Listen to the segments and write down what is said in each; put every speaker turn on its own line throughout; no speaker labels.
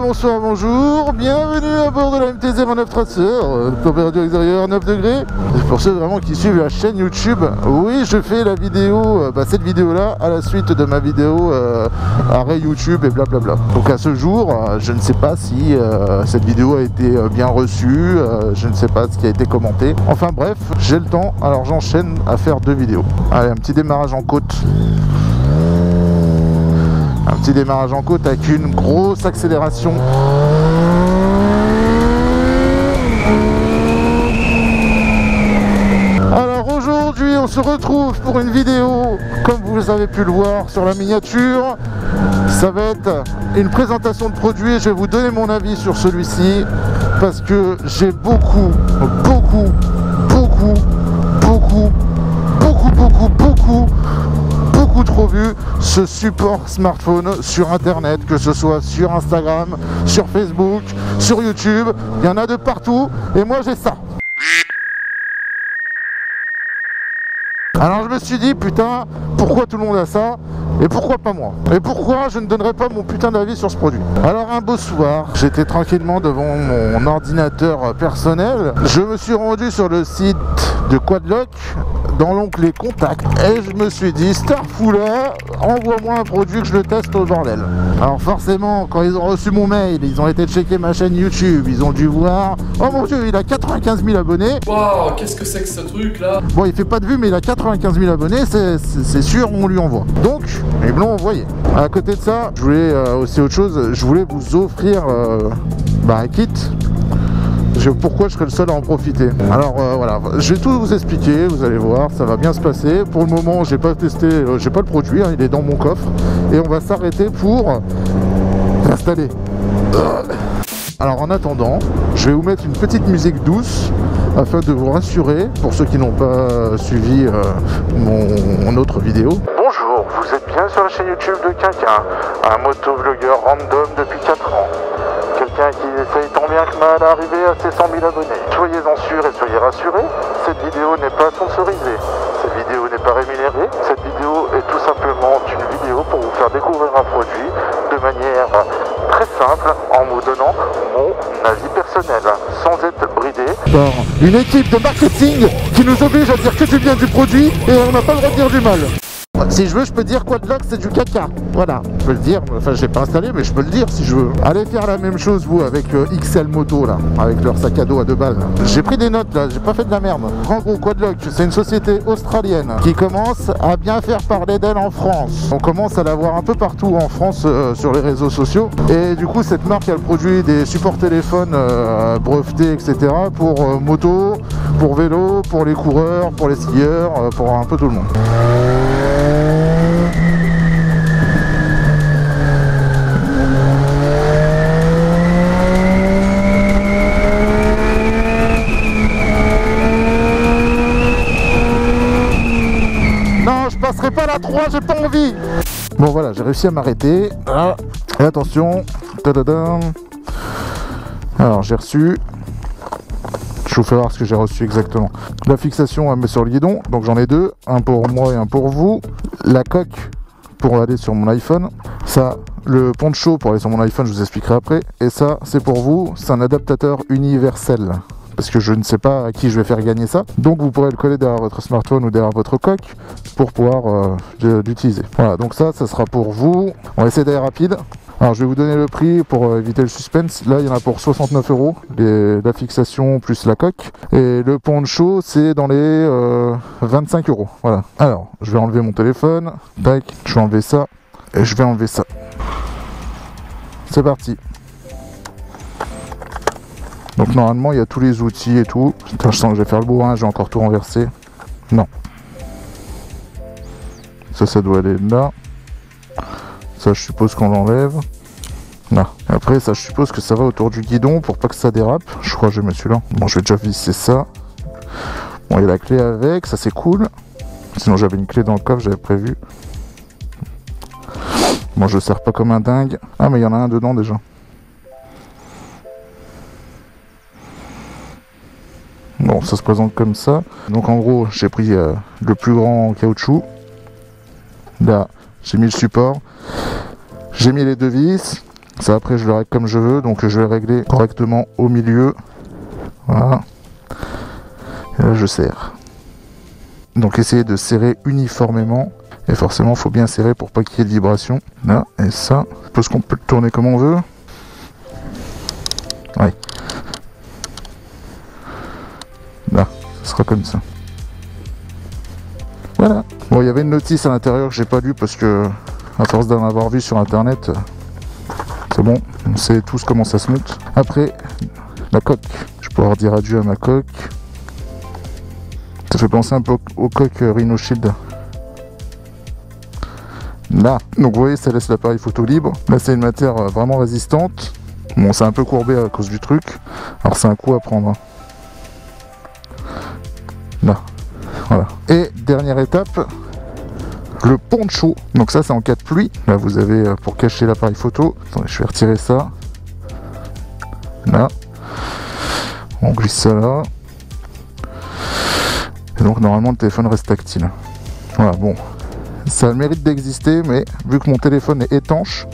Bonsoir, bonjour, bienvenue à bord de la MTZ 29 Tracer, température extérieure 9 degrés. Pour ceux vraiment qui suivent la chaîne YouTube, oui, je fais la vidéo, cette vidéo là à la suite de ma vidéo arrêt YouTube et blablabla. Donc à ce jour, je ne sais pas si cette vidéo a été bien reçue, je ne sais pas ce qui a été commenté. Enfin bref, j'ai le temps, alors j'enchaîne à faire 2 vidéos. Allez, un petit démarrage en côte. Un petit démarrage en côte avec une grosse accélération. Alors aujourd'hui on se retrouve pour une vidéo, comme vous avez pu le voir sur la miniature. Ça va être une présentation de produit et je vais vous donner mon avis sur celui-ci. Parce que j'ai beaucoup trop vu ce support smartphone sur internet, que ce soit sur Instagram, sur Facebook, sur YouTube, il y en a de partout et moi j'ai ça. Alors je me suis dit putain, pourquoi tout le monde a ça et pourquoi pas moi? Et pourquoi je ne donnerais pas mon putain d'avis sur ce produit? Alors un beau soir, j'étais tranquillement devant mon ordinateur personnel, je me suis rendu sur le site de Quadlock dans l'onglet Contact et je me suis dit Starfoula, envoie-moi un produit que je le teste au bordel. Alors forcément, quand ils ont reçu mon mail, ils ont été checker ma chaîne YouTube, ils ont dû voir, oh mon dieu, il a 95 000 abonnés.
Waouh, qu'est-ce que c'est que ce truc là?
Bon, il fait pas de vues mais il a 95 000 abonnés, c'est sûr, on lui envoie. Donc ils me l'ont envoyé. À côté de ça, je voulais aussi autre chose, je voulais vous offrir un kit. Pourquoi je serais le seul à en profiter? Alors voilà, je vais tout vous expliquer, vous allez voir, ça va bien se passer. Pour le moment, j'ai pas testé, j'ai pas le produit, il est dans mon coffre. Et on va s'arrêter pour l'installer. Alors en attendant, je vais vous mettre une petite musique douce afin de vous rassurer, pour ceux qui n'ont pas suivi mon autre vidéo. Bonjour, vous êtes bien sur la chaîne YouTube de Quinquin, un motovlogueur random depuis 4 ans. Quelqu'un qui essaye tant bien que mal d'arriver à ses 100 000 abonnés. Soyez-en sûrs et soyez rassurés, cette vidéo n'est pas sponsorisée, cette vidéo n'est pas rémunérée, cette vidéo est tout simplement une vidéo pour vous faire découvrir un produit de manière très simple en vous donnant mon avis personnel, sans être bridé par une équipe de marketing qui nous oblige à dire que du bien du produit et on n'a pas le droit de dire du mal. Si je veux, je peux dire Quadlock c'est du caca. Voilà, je peux le dire. Enfin, j'ai pas installé, mais je peux le dire si je veux. Allez faire la même chose, vous, avec XL Moto, là, avec leur sac à dos à 2 balles. J'ai pris des notes, là, j'ai pas fait de la merde. En gros, Quadlock, c'est une société australienne qui commence à bien faire parler d'elle en France. On commence à la voir un peu partout en France sur les réseaux sociaux. Et du coup, cette marque, elle produit des supports téléphones brevetés, etc. pour moto, pour vélo, pour les coureurs, pour les skieurs, pour un peu tout le monde. Je passerai pas la 3, j'ai pas envie. Bon voilà, j'ai réussi à m'arrêter. Ah, et attention. Tadadam. Alors j'ai reçu. Je vous fais voir ce que j'ai reçu exactement. La fixation à mettre sur le guidon, donc j'en ai 2, un pour moi et un pour vous. La coque pour aller sur mon iPhone. Ça, le poncho pour aller sur mon iPhone, je vous expliquerai après. Et ça, c'est pour vous, c'est un adaptateur universel. Parce que je ne sais pas à qui je vais faire gagner ça. Donc vous pourrez le coller derrière votre smartphone ou derrière votre coque pour pouvoir l'utiliser. Voilà, donc ça sera pour vous. On va essayer d'aller rapide. Alors je vais vous donner le prix pour éviter le suspense. Là il y en a pour 69 €, la fixation plus la coque. Et le poncho c'est dans les 25 €. Voilà. Alors je vais enlever mon téléphone. Tac, je vais enlever ça. Et je vais enlever ça. C'est parti. Donc normalement il y a tous les outils et tout. Putain, je sens que je vais faire le bourrin, j'ai encore tout renversé. Non. Ça doit aller là. Ça je suppose qu'on l'enlève. Là. Après ça je suppose que ça va autour du guidon pour pas que ça dérape. Je crois que je vais mettre celui-là. Bon je vais déjà visser ça. Bon il y a la clé avec, ça c'est cool. Sinon j'avais une clé dans le coffre, j'avais prévu. Bon je le serre pas comme un dingue. Ah mais il y en a un dedans déjà. Bon, ça se présente comme ça. Donc en gros, j'ai pris le plus grand caoutchouc. Là, j'ai mis le support. J'ai mis les deux vis. Ça, après, je le règle comme je veux. Donc je vais régler correctement au milieu. Voilà. Et là, je serre. Donc essayez de serrer uniformément. Et forcément, il faut bien serrer pour pas qu'il y ait de vibration. Là, et ça, parce qu'on peut le tourner comme on veut. Oui. Là, ce sera comme ça. Voilà. Bon, il y avait une notice à l'intérieur que j'ai pas lue parce que, à force d'en avoir vu sur internet, c'est bon, on sait tous comment ça se monte. Après, la coque. Je vais pouvoir dire adieu à ma coque. Ça fait penser un peu aux coques Rhino Shield. Là, donc vous voyez, ça laisse l'appareil photo libre. Là, c'est une matière vraiment résistante. Bon, c'est un peu courbé à cause du truc. Alors, c'est un coup à prendre. Là, voilà. Et dernière étape, le poncho. Donc ça, c'est en cas de pluie. Là, vous avez pour cacher l'appareil photo. Attendez, je vais retirer ça. Là, on glisse ça là. Et donc, normalement, le téléphone reste tactile. Voilà, bon. Ça a le mérite d'exister, mais vu que mon téléphone est étanche,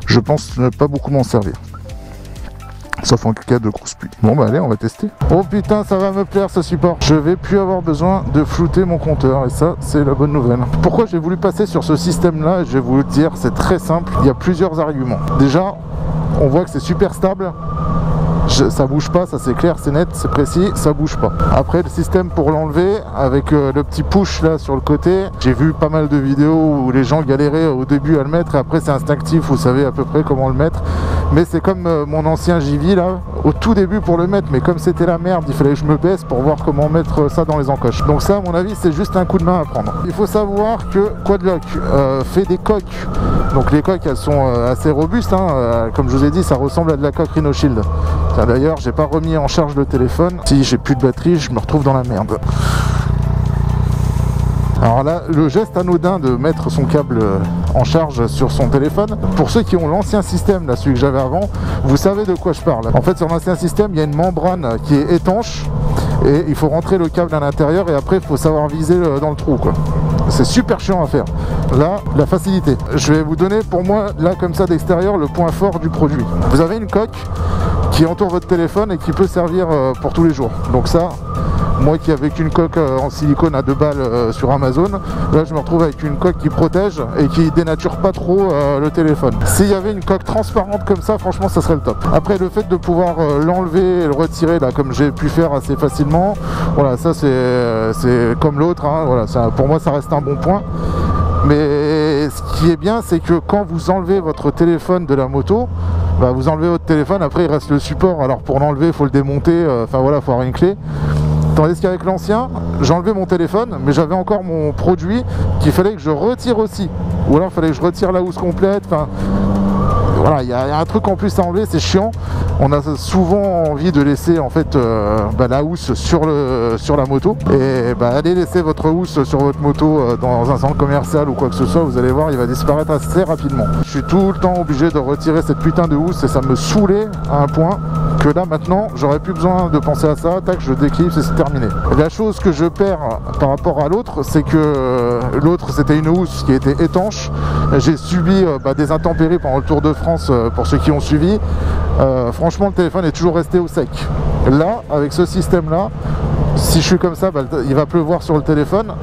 je pense ne pas beaucoup m'en servir. Sauf en cas de grosse pluie. Bon bah allez, on va tester. Oh putain, ça va me plaire ce support. Je vais plus avoir besoin de flouter mon compteur, et ça, c'est la bonne nouvelle. Pourquoi j'ai voulu passer sur ce système-là? Je vais vous le dire, c'est très simple. Il y a plusieurs arguments. Déjà, on voit que c'est super stable. Ça bouge pas, ça c'est clair, c'est net, c'est précis, ça bouge pas. Après, le système pour l'enlever, avec le petit push là sur le côté, j'ai vu pas mal de vidéos où les gens galéraient au début à le mettre, et après c'est instinctif, vous savez à peu près comment le mettre. Mais c'est comme mon ancien JV là, au tout début pour le mettre, mais comme c'était la merde, il fallait que je me baisse pour voir comment mettre ça dans les encoches. Donc ça, à mon avis, c'est juste un coup de main à prendre. Il faut savoir que Quadlock fait des coques. Donc les coques, elles sont assez robustes, hein. Comme je vous ai dit, ça ressemble à de la coque Rhino Shield. D'ailleurs, j'ai pas remis en charge le téléphone. Si j'ai plus de batterie, je me retrouve dans la merde. Alors là, le geste anodin de mettre son câble en charge sur son téléphone, pour ceux qui ont l'ancien système, là, celui que j'avais avant, vous savez de quoi je parle. En fait, sur l'ancien système, il y a une membrane qui est étanche et il faut rentrer le câble à l'intérieur et après, il faut savoir viser dans le trou, quoi. C'est super chiant à faire. Là, la facilité. Je vais vous donner pour moi, là comme ça d'extérieur, le point fort du produit. Vous avez une coque qui entoure votre téléphone et qui peut servir pour tous les jours. Donc ça, moi qui avec une coque en silicone à 2 balles sur Amazon, là je me retrouve avec une coque qui protège et qui dénature pas trop le téléphone. S'il y avait une coque transparente comme ça, franchement ça serait le top. Après, le fait de pouvoir l'enlever et le retirer là comme j'ai pu faire assez facilement, voilà, ça c'est comme l'autre, hein, voilà, ça, pour moi ça reste un bon point. Mais ce qui est bien, c'est que quand vous enlevez votre téléphone de la moto, bah, vous enlevez votre téléphone, après il reste le support. Alors pour l'enlever, il faut le démonter, enfin voilà, il faut avoir une clé. Tandis qu'avec l'ancien, j'ai enlevé mon téléphone, mais j'avais encore mon produit qu'il fallait que je retire aussi. Ou alors il fallait que je retire la housse complète. Enfin, voilà, il y a un truc en plus à enlever, c'est chiant. On a souvent envie de laisser en fait la housse sur la moto. Et allez laisser votre housse sur votre moto dans un centre commercial ou quoi que ce soit, vous allez voir, il va disparaître assez rapidement. Je suis tout le temps obligé de retirer cette putain de housse et ça me saoulait à un point que là maintenant j'aurais plus besoin de penser à ça, tac, je déclipse et c'est terminé. La chose que je perds par rapport à l'autre, c'est que l'autre c'était une housse qui était étanche. J'ai subi des intempéries pendant le Tour de France pour ceux qui ont suivi. Franchement, le téléphone est toujours resté au sec. Là, avec ce système là, si je suis comme ça, il va pleuvoir sur le téléphone.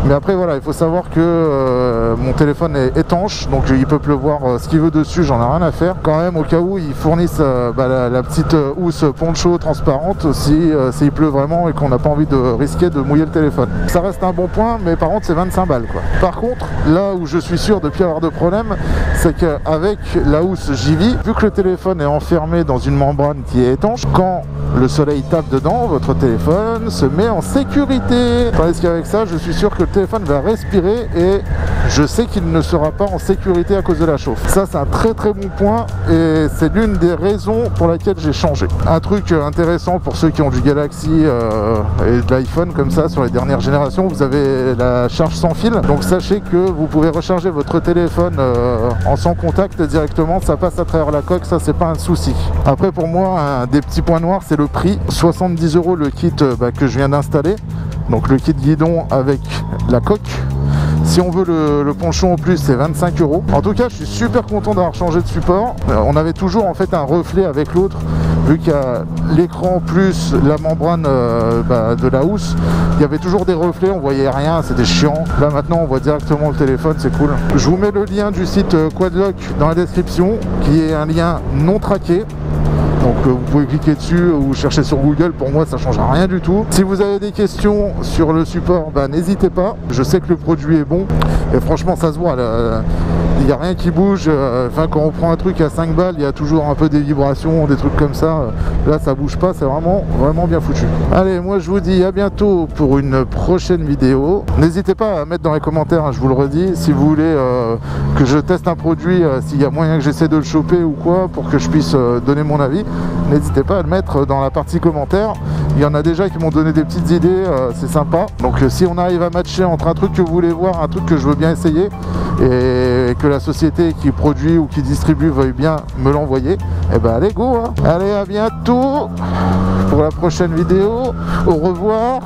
Mais après voilà, il faut savoir que mon téléphone est étanche, donc il peut pleuvoir ce qu'il veut dessus, j'en ai rien à faire. Quand même, au cas où ils fournissent la petite housse poncho transparente s'il pleut vraiment et qu'on n'a pas envie de risquer de mouiller le téléphone. Ça reste un bon point, mais par contre c'est 25 balles quoi. Par contre, là où je suis sûr de ne plus avoir de problème, c'est qu'avec la housse JV, vu que le téléphone est enfermé dans une membrane qui est étanche, quand le soleil tape dedans, votre téléphone se met en sécurité. Tandis qu'avec ça, je suis sûr que le téléphone va respirer et je sais qu'il ne sera pas en sécurité à cause de la chauffe. Ça, c'est un très très bon point et c'est l'une des raisons pour laquelle j'ai changé. Un truc intéressant pour ceux qui ont du Galaxy et de l'iPhone comme ça sur les dernières générations, vous avez la charge sans fil. Donc sachez que vous pouvez recharger votre téléphone en sans contact directement, ça passe à travers la coque, ça c'est pas un souci. Après pour moi, un des petits points noirs, c'est le le prix, 70 € le kit que je viens d'installer. Donc le kit guidon avec la coque. Si on veut le ponchon en plus, c'est 25 €. En tout cas, je suis super content d'avoir changé de support. On avait toujours en fait un reflet avec l'autre, vu qu'il y a l'écran plus la membrane de la housse. Il y avait toujours des reflets, on voyait rien, c'était chiant. Là maintenant, on voit directement le téléphone, c'est cool. Je vous mets le lien du site Quadlock dans la description, qui est un lien non traqué. Donc vous pouvez cliquer dessus ou chercher sur Google, pour moi ça change rien du tout. Si vous avez des questions sur le support, n'hésitez pas. Je sais que le produit est bon et franchement ça se voit, il n'y a rien qui bouge. Enfin, quand on prend un truc à 5 balles, il y a toujours un peu des vibrations, des trucs comme ça. Là ça bouge pas, c'est vraiment bien foutu. Allez, moi je vous dis à bientôt pour une prochaine vidéo. N'hésitez pas à mettre dans les commentaires, je vous le redis, si vous voulez que je teste un produit, s'il y a moyen que j'essaie de le choper ou quoi, pour que je puisse donner mon avis. N'hésitez pas à le mettre dans la partie commentaires. Il y en a déjà qui m'ont donné des petites idées, c'est sympa. Donc si on arrive à matcher entre un truc que vous voulez voir, un truc que je veux bien essayer, et que la société qui produit ou qui distribue veuille bien me l'envoyer, et ben allez go hein. Allez, à bientôt pour la prochaine vidéo. Au revoir.